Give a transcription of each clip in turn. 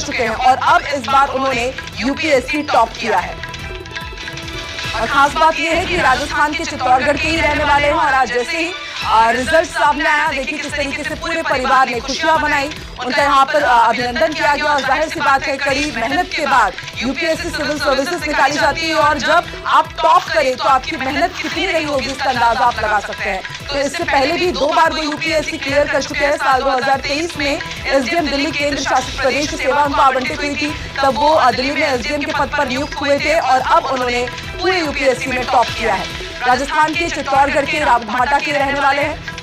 चुके हैं और अब इस बार उन्होंने यूपीएससी टॉप किया है। और खास बात यह है कि राजस्थान के चित्तौड़गढ़ के ही रहने वाले हैं और आज जैसे ही रिजल्ट सामने आया, देखिए किस तरीके से पूरे परिवार ने खुशियां मनाई, उनका यहाँ पर अभिनंदन किया गया। और जाहिर सी बात है, कड़ी मेहनत के बाद यूपीएससी सिविल सर्विसेज निकाली जाती है और जब आप टॉप करें तो आपकी मेहनत कितनी रही होगी इसका अंदाजा आप लगा सकते हैं। तो इससे पहले भी 2 बार वो यूपीएससी क्लियर कर चुके हैं। साल 2023 में एसडीएम दिल्ली केंद्र शासित प्रदेश की सेवा उनको आवंटित हुई थी, तब वो दिल्ली में एसडीएम के पद पर नियुक्त हुए थे और अब उन्होंने पूरे यूपीएससी में टॉप किया है। राजस्थान के चित्तौड़गढ़ के रावतभाटा के रहने वाले हैं।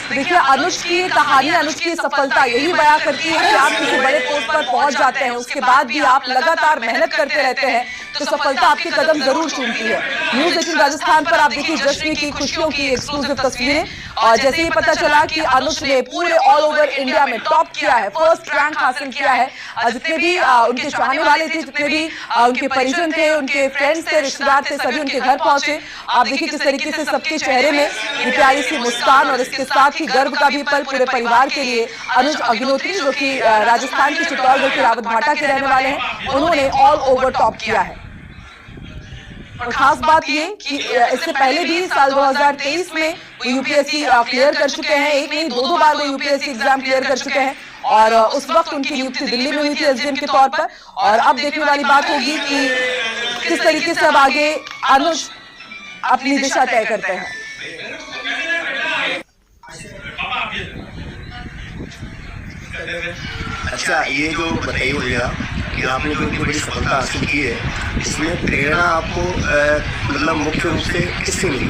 देखिए, अनुज की कहानी, अनुज की सफलता यही बयां करती है कि आप किसी बड़े पोस्ट पर पहुंच जाते हैं, उसके बाद भी आप लगातार मेहनत करते रहते हैं तो सफलता आपके कदम जरूर चूमती है। न्यूज़ 18 राजस्थान पर आप देखिए जश्न की, खुशियों की एक्सक्लूसिव तस्वीरें। और जैसे ही पता चला कि अनुज ने पूरे ऑल ओवर इंडिया में टॉप किया है, फर्स्ट रैंक हासिल किया है, जितने भी उनके चाहने वाले थे, जितने भी उनके परिजन थे, उनके फ्रेंड्स थे, रिश्तेदार थे, सभी उनके घर पहुंचे। आप देखिए किस तरीके से सबके चेहरे में ये प्यारी सी मुस्कान और इसके साथ ही गर्व का भी पल पूरे परिवार के लिए। अनुज अग्निहोत्री जो कि राजस्थान के चित्तौड़गढ़ के रावतभाटा के रहने वाले हैं, उन्होंने ऑल ओवर टॉप किया है। और खास बात ये कि इससे पहले भी साल 2023 में वो यूपीएससी क्लियर कर चुके हैं। एक नहीं 2 बार वो यूपीएससी एग्जाम क्लियर कर चुके हैं और उस वक्त उनकी नियुक्ति दिल्ली में हुई थी एसडीएम के तौर पर। और अब देखने वाली बात होगी कि किस तरीके से अब आगे अनुज अपनी दिशा तय करते हैं। अच्छा, ये जो बताइए मुझे कि आपने जो इतनी बड़ी सफलता हासिल की है, इसमें प्रेरणा आपको मतलब मुख्य रूप से किससे मिली?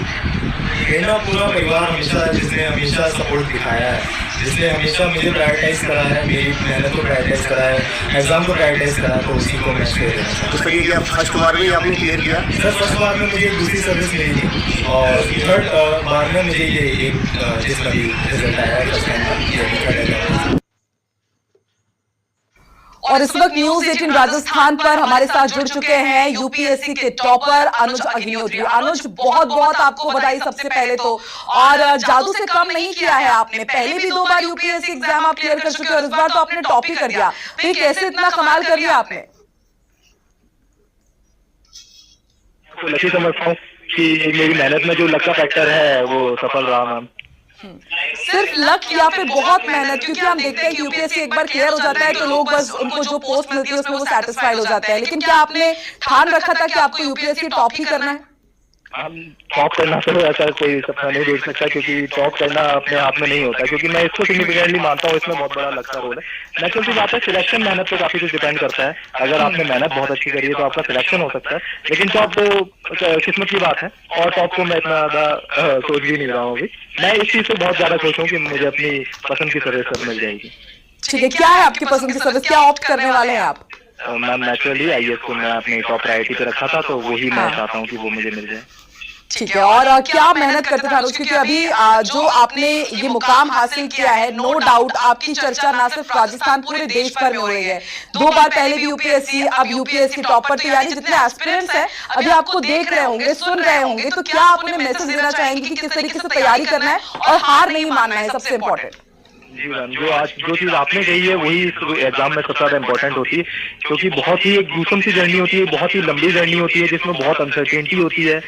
मेरा पूरा परिवार जिसने हमेशा सपोर्ट दिखाया है, जिसने हमेशा मुझे प्रायोरिटाइज करा है, मेरी मेहनत को प्रायोरिटाइज करा है, एग्जाम को प्रायोरिटाइज करा, तो उसी को मैं शेयर देना चाहता हूँ। तो सर ये फर्स्ट बार में आपने क्लियर किया? सर फर्स्ट बार में मुझे दूसरी सर्विस मिली थी और थर्ड बार में मुझे ये जिसका भी रिजल्ट आया है फर्स्ट टाइम। और इस वक्त न्यूज़ 18 राजस्थान पर हमारे साथ जुड़ चुके हैं यूपीएससी के टॉपर अनुज अग्निहोत्री। अनुज, बहुत बहुत आपको बधाई सबसे पहले तो। और जादू से कम नहीं किया है आपने, पहले भी 2 बार यूपीएससी एग्जाम आप क्लियर कर चुके हैं और इस बार तो आपने टॉप ही कर दिया। फिर कैसे इतना कमाल कर लिया आपने? तो लकी समझता हूँ कि मेरी मेहनत में जो लक का फैक्टर है वो सफल रहा मैम। सिर्फ लक या फिर बहुत मेहनत? क्योंकि हम देखते हैं कि यूपीएससी एक बार क्लियर हो जाता है तो लोग बस उनको जो पोस्ट मिलती है उसमें वो सेटिस्फाइड हो जाते हैं, लेकिन क्या आपने ठान रखा था कि आपको यूपीएससी टॉप ही करना है? हम टॉप करना तो ऐसा कोई सपना नहीं देख सकता, क्योंकि टॉप करना अपने आप में नहीं होता, क्योंकि मैं इसको सिग्निफिकेंटली मानता हूँ, इसमें बहुत बड़ा लक का रोल है। नेचुरल सी बात है, सिलेक्शन मेहनत पे काफी कुछ डिपेंड करता है। अगर आपने मेहनत बहुत अच्छी करी है तो आपका सिलेक्शन हो सकता है, लेकिन टॉप तो किस्मत की बात है और टॉप को मैं इतना ज्यादा सोच भी नहीं रहा हूँ अभी। मैं इस चीज से बहुत ज्यादा खुश हूँ कि मुझे अपनी पसंद की सर्विस मिल जाएगी। ठीक है, क्या है आपकी पसंद की सर्विस, क्या ऑप्ट करने वाले हैं आप? मैम नेचुरली आईएएस को मैं अपनी टॉप प्रायोरिटी पे रखा था, तो वही मैं चाहता हूँ कि वो मुझे मिल जाए। ठीक है, और क्या मेहनत करते थे अनुज? क्योंकि अभी जो आपने ये मुकाम हासिल किया है, नो डाउट आपकी चर्चा ना सिर्फ राजस्थान पूरे देश भर में हो रही है। 2 बार पहले भी यूपीएससी, अब यूपीएससी टॉपर, तो यानी जितने एस्पिरेंट्स हैं अभी आपको देख रहे होंगे, सुन रहे होंगे, तो क्या आप उन्हें मैसेज देना चाहेंगे कि किस तरीके से तैयारी करना है और हार नहीं मानना है, सबसे इम्पोर्टेंट? जी मैम, जो चीज आपने कही है वही एग्जाम में सबसे ज्यादा इम्पोर्टेंट होती है, क्योंकि बहुत ही एक दूसम सी जर्नी होती है, बहुत ही लंबी जर्नी होती है, जिसमें बहुत अनसर्टेनिटी होती है,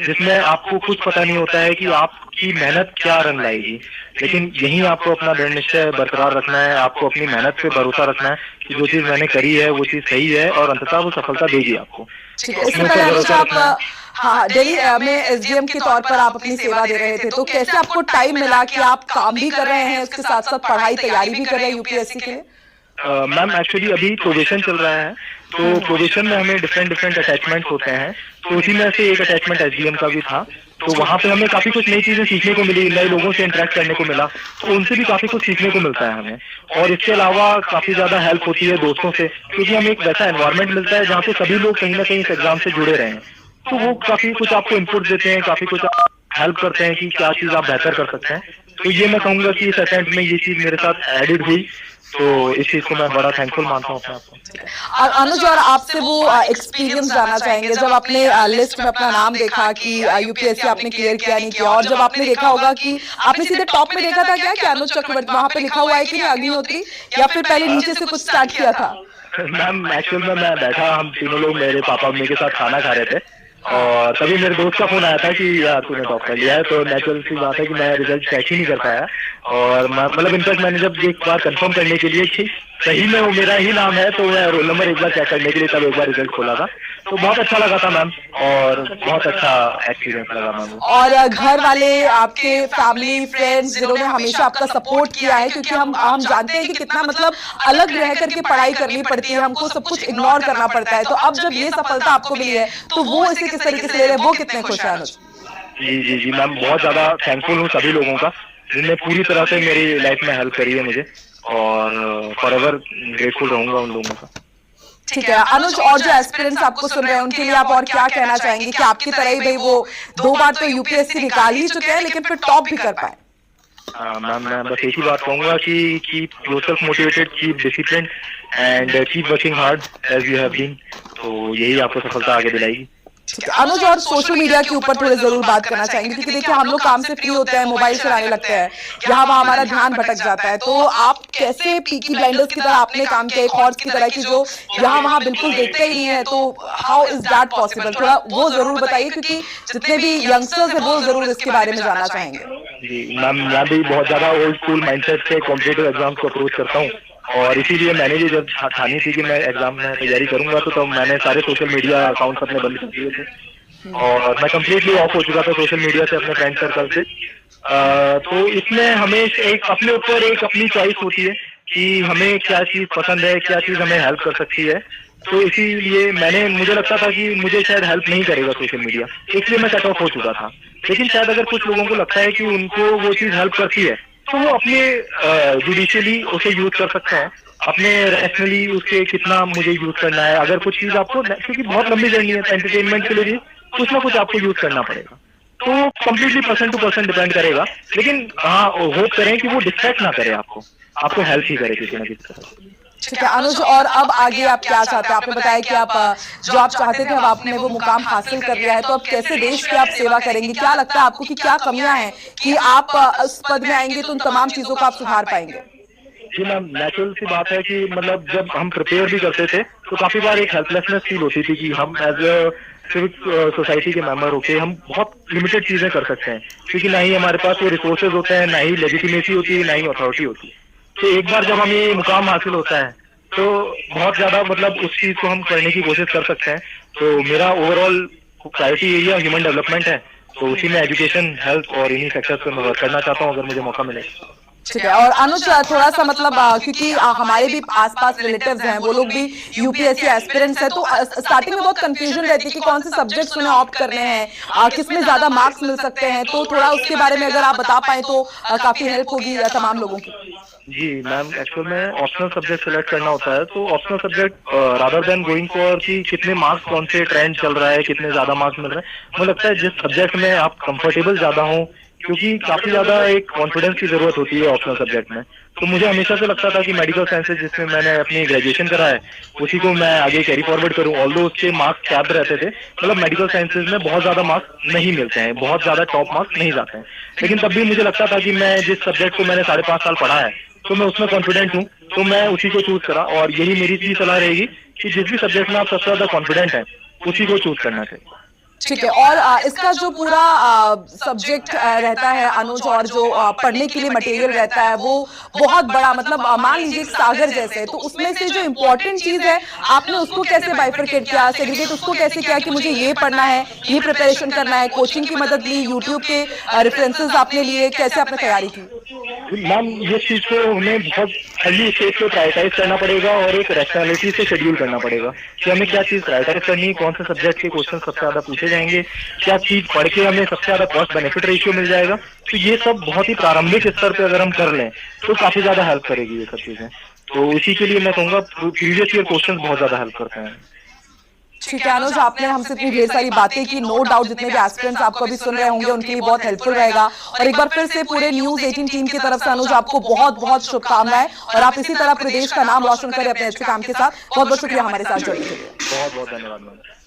जिसमें आपको कुछ पता नहीं होता है कि आपकी मेहनत क्या रंग लाएगी। लेकिन यही आपको अपना दृढ़ निश्चय बरकरार रखना है, आपको अपनी मेहनत पे भरोसा रखना है कि जो चीज मैंने करी है वो चीज सही है और अंततः वो सफलता देगी आपको। इससे पहले आप हाँ दिल्ली में एसडीएम के तौर पर आप अपनी सेवा दे रहे थे, तो कैसे आपको टाइम मिला कि आप काम भी कर रहे हैं, उसके साथ साथ पढ़ाई तैयारी भी कर रहे हैं यूपीएससी के लिए? मैम एक्चुअली अभी प्रोबेशन चल रहा है, तो प्रोबेशन में हमें डिफरेंट अटैचमेंट्स होते हैं, तो उसी में से एक अटैचमेंट एसडीएम का भी था। तो वहाँ पे हमें काफी कुछ नई चीजें सीखने को मिली, नए लोगों से इंटरेक्ट करने को मिला, तो उनसे भी काफी कुछ सीखने को मिलता है हमें। और इसके अलावा काफी ज्यादा हेल्प होती है दोस्तों से, क्योंकि हमें एक वैसा एनवायरनमेंट मिलता है जहाँ पे सभी लोग कहीं ना कहीं इस एग्जाम से जुड़े रहे हैं, तो वो काफी कुछ आपको इनपुट देते हैं, काफी कुछ हेल्प करते हैं कि क्या चीज आप बेहतर कर सकते हैं। तो ये मैं कहूंगा कि इस अटेम्प्ट में ये चीज मेरे साथ एडिड हुई, तो इस चीज को मैं बड़ा थैंकफुल मानता हूँ अपने आप को। और अनुज, और आपसे वो एक्सपीरियंस जानना चाहेंगे जब आपने लिस्ट में अपना नाम देखा कि यूपीएससी आपने क्लियर किया नहीं किया, और जब आपने देखा होगा कि आपने सीधे टॉप में देखा था क्या कि अनुज चक्रवर्ती वहां पे लिखा हुआ है कि नहीं अग्निहोत्री, या फिर पहले नीचे से कुछ स्टार्ट किया था? मैम एक्चुअल में मैं बैठा, हम तीनों लोग मेरे पापा मम्मी के साथ खाना खा रहे थे और तभी मेरे दोस्त का फोन आया था कि यार तूने टॉप कर लिया है। तो नेचुरल सी बात है कि मैं रिजल्ट चेक ही नहीं कर पाया, और मतलब इनफैक्ट मैंने जब एक बार कंफर्म करने के लिए कि सही में वो मेरा ही नाम है तो मैं रोल नंबर एक बार चेक करने के लिए तब एक बार रिजल्ट खोला था, तो बहुत अच्छा लगा था मैम, और बहुत अच्छा एक्सपीरियंस लगा मैम। और घर वाले, आपके फैमिली फ्रेंड्स जिन्होंने हमेशा आपका सपोर्ट किया है, क्योंकि हम जानते हैं कि कितना मतलब अलग रह करके पढ़ाई करनी पड़ती है, हमको सब कुछ इग्नोर करना पड़ता है, तो अब जब ये सफलता आपको मिली है तो वो इसे किस तरीके से ले रहे हैं, वो कितने खुश हैं अनुज? जी जी जी मैम, बहुत ज्यादा थैंकफुल हूँ सभी लोगों का जिनने पूरी तरह से मेरी लाइफ में हेल्प करी है मुझे, और फॉरएवर ग्रेटफुल रहूंगा उन लोगों का। ठीक है अनुज, और जो एस्पिरेंट्स आपको सुन रहे हैं उनके लिए आप और क्या कहना चाहेंगे कि आपकी तरह ही भाई वो 2 बार तो यूपीएससी निकाल ही चुके हैं लेकिन फिर टॉप भी कर पाए? मैम मैं बस एक ही बात कहूंगा कि keep yourself motivated, keep discipline and keep working hard as you have been, तो यही आपको सफलता आगे दिलाएगी। अनुज, और सोशल मीडिया के ऊपर थोड़े जरूर बात करना चाहेंगे, क्योंकि देखिए हम लोग काम से फ्री होते हैं, मोबाइल चलाने लगते हैं, यहाँ वहाँ हमारा ध्यान भटक जाता है, तो आप कैसे पीकी ब्लाइंडर्स की तरह आपने काम किया, एक हॉर्स की तरह की जो यहाँ वहाँ बिल्कुल देखते ही नहीं है, तो हाउ इज दैट पॉसिबल? थोड़ा वो जरूर बताइए, क्योंकि जितने भी यंगस्टर्स है वो जरूर इसके बारे में जानना चाहेंगे। जी मैम, मैं भी बहुत ज्यादा ओल्ड स्कूल माइंडसेट से कॉम्पिटिटिव एग्जाम्स को अप्रोच करता हूँ, और इसीलिए मैंने भी जब ठानी थी कि मैं एग्जाम में तैयारी करूंगा तो मैंने सारे सोशल मीडिया अकाउंट्स अपने बंद कर दिए थे, और मैं कम्प्लीटली ऑफ हो चुका था सोशल मीडिया से, अपने फ्रेंड सर्कल से। तो इसमें हमें एक अपने ऊपर एक अपनी चॉइस होती है कि हमें क्या चीज पसंद है, क्या चीज हमें हेल्प कर सकती है, तो इसीलिए मुझे लगता था कि मुझे शायद हेल्प नहीं करेगा सोशल मीडिया, इसलिए मैं कट ऑफ हो चुका था। लेकिन शायद अगर कुछ लोगों को लगता है कि उनको वो चीज हेल्प करती है तो वो अपने जुडिशियली उसे यूज कर सकते हैं, अपने रैशनली उसके कितना मुझे यूज करना है। अगर कुछ चीज आपको, क्योंकि बहुत लंबी जर्नी है, एंटरटेनमेंट के लिए भी कुछ ना कुछ आपको यूज करना पड़ेगा, तो completely person to person depend करेगा। लेकिन हाँ, होप करें कि वो डिस्ट्रैक्ट ना करे, आपको हेल्प ही करे किसी ना किसी तरह। ठीक है अनुज, और अब आगे आप क्या चाहते हैं? आपने बताया कि आप जो आप चाहते थे अब आपने वो मुकाम हासिल कर लिया है, तो अब कैसे देश की आप सेवा करेंगे? क्या लगता है आपको कि क्या कमियां हैं कि आप उस पद में आएंगे तो उन तमाम चीजों का आप सुधार पाएंगे? जी मैम, नेचुरल सी बात है कि मतलब जब हम प्रिपेयर भी करते थे तो काफी बार एक हेल्पलेसनेस फील होती थी कि हम एज अ सिविक सोसाइटी के मेंबर होके हम बहुत लिमिटेड चीजें कर सकते हैं, क्योंकि ना ही हमारे पास वो रिसोर्सेज होते हैं, ना ही लेजिटिमेसी होती है, ना ही अथॉरिटी होती है। तो एक बार जब हमें ये मुकाम हासिल होता है तो बहुत ज्यादा मतलब उस चीज को हम करने की कोशिश कर सकते हैं। तो मेरा overall priority area human development है, तो उसी में एजुकेशन, हेल्थ और इन्हीं सेक्टर्स पे मैं वर्क करना चाहता हूँ अगर मुझे मौका मिले। ठीक है, और अनुज थोड़ा सा मतलब क्योंकि हमारे भी आसपास रिलेटिव्स हैं, वो लोग भी यूपीएससी एस्पिरेंट्स हैं, तो स्टार्टिंग में बहुत कंफ्यूजन रहती है कि कौन से सब्जेक्ट्स उन्हें ऑप्ट करने हैं, किसमें ज्यादा मार्क्स मिल सकते हैं, तो थोड़ा उसके बारे में अगर आप बता पाए तो काफी हेल्प होगी तमाम लोगों की। जी मैम, एक्चुअल में ऑप्शनल सब्जेक्ट सिलेक्ट करना होता है, तो optional subject rather than going for कि कितने मार्क्स, कौन से ट्रेंड चल रहा है, कितने ज्यादा मार्क्स मिल रहे हैं, मुझे लगता है जिस सब्जेक्ट में आप कंफर्टेबल ज्यादा हो, क्योंकि काफी ज्यादा एक कॉन्फिडेंस की जरूरत होती है ऑप्शनल सब्जेक्ट में। तो मुझे हमेशा से लगता था कि मेडिकल साइंसेज जिसमें मैंने अपनी ग्रेजुएशन करा है उसी को मैं आगे कैरी फॉरवर्ड करूं, ऑल्दो उसके मार्क्स कैप्ड रहते थे, मतलब मेडिकल साइंसेज में बहुत ज्यादा मार्क्स नहीं मिलते हैं, बहुत ज्यादा टॉप मार्क्स नहीं जाते हैं, लेकिन तब भी मुझे लगता था कि मैं जिस सब्जेक्ट को मैंने 5.5 साल पढ़ा है तो मैं उसमें कॉन्फिडेंट हूँ, तो मैं उसी को चूज करा। और यही मेरी भी सलाह रहेगी कि जिस भी सब्जेक्ट में आप सबसे ज्यादा कॉन्फिडेंट है उसी को चूज करना चाहिए। ठीक है, और इसका जो पूरा सब्जेक्ट रहता है अनुज, और जो पढ़ने के लिए मटेरियल रहता है वो बहुत बड़ा, मतलब मान लीजिए एक सागर जैसे, तो उसमें से जो इम्पोर्टेंट चीज है आपने उसको कैसे बाइफरकेट किया, सेग्रीगेट उसको कैसे किया कि मुझे ये पढ़ना है, ये प्रिपरेशन करना है, कोचिंग की मदद ली, यूट्यूब के रेफरेंसेस आपने लिए, कैसे आपने तैयारी की? मैम, ये चीज को हमें बहुत अर्ली स्टेज पे प्रायोरिटाइज करना पड़ेगा और एक रैशनैलिटी से शेड्यूल करना पड़ेगा कि हमें क्या चीज प्रायोरिटाइज करनी है, कौन से सब्जेक्ट के क्वेश्चन सबसे ज्यादा पूछे जाएंगे, क्या चीज पढ़ के हमें सबसे ज्यादा कॉस्ट बेनिफिट रेशियो मिल जाएगा। तो ये सब बहुत ही प्रारंभिक स्तर पे अगर हम कर लें तो काफी ज्यादा हेल्प करेगी ये सब चीजें। तो इसी के लिए मैं कहूँगा प्रीवियस ईयर क्वेश्चन बहुत ज्यादा हेल्प करते हैं। ठीक है अनुज, आपने हमसे इतनी ढेर सारी बातें की। नो डाउट जितने भी एस्पिरेंट्स आपको अभी सुन रहे होंगे उनके लिए बहुत हेल्पफुल रहेगा। और एक बार फिर से पूरे न्यूज़ 18 टीम की तरफ से अनुज आपको बहुत बहुत शुभकामनाएं और आप इसी तरह प्रदेश का नाम रोशन करें अपने अच्छे काम के साथ। बहुत बहुत शुक्रिया हमारे साथ जुड़ने के लिए। बहुत बहुत धन्यवाद मैम।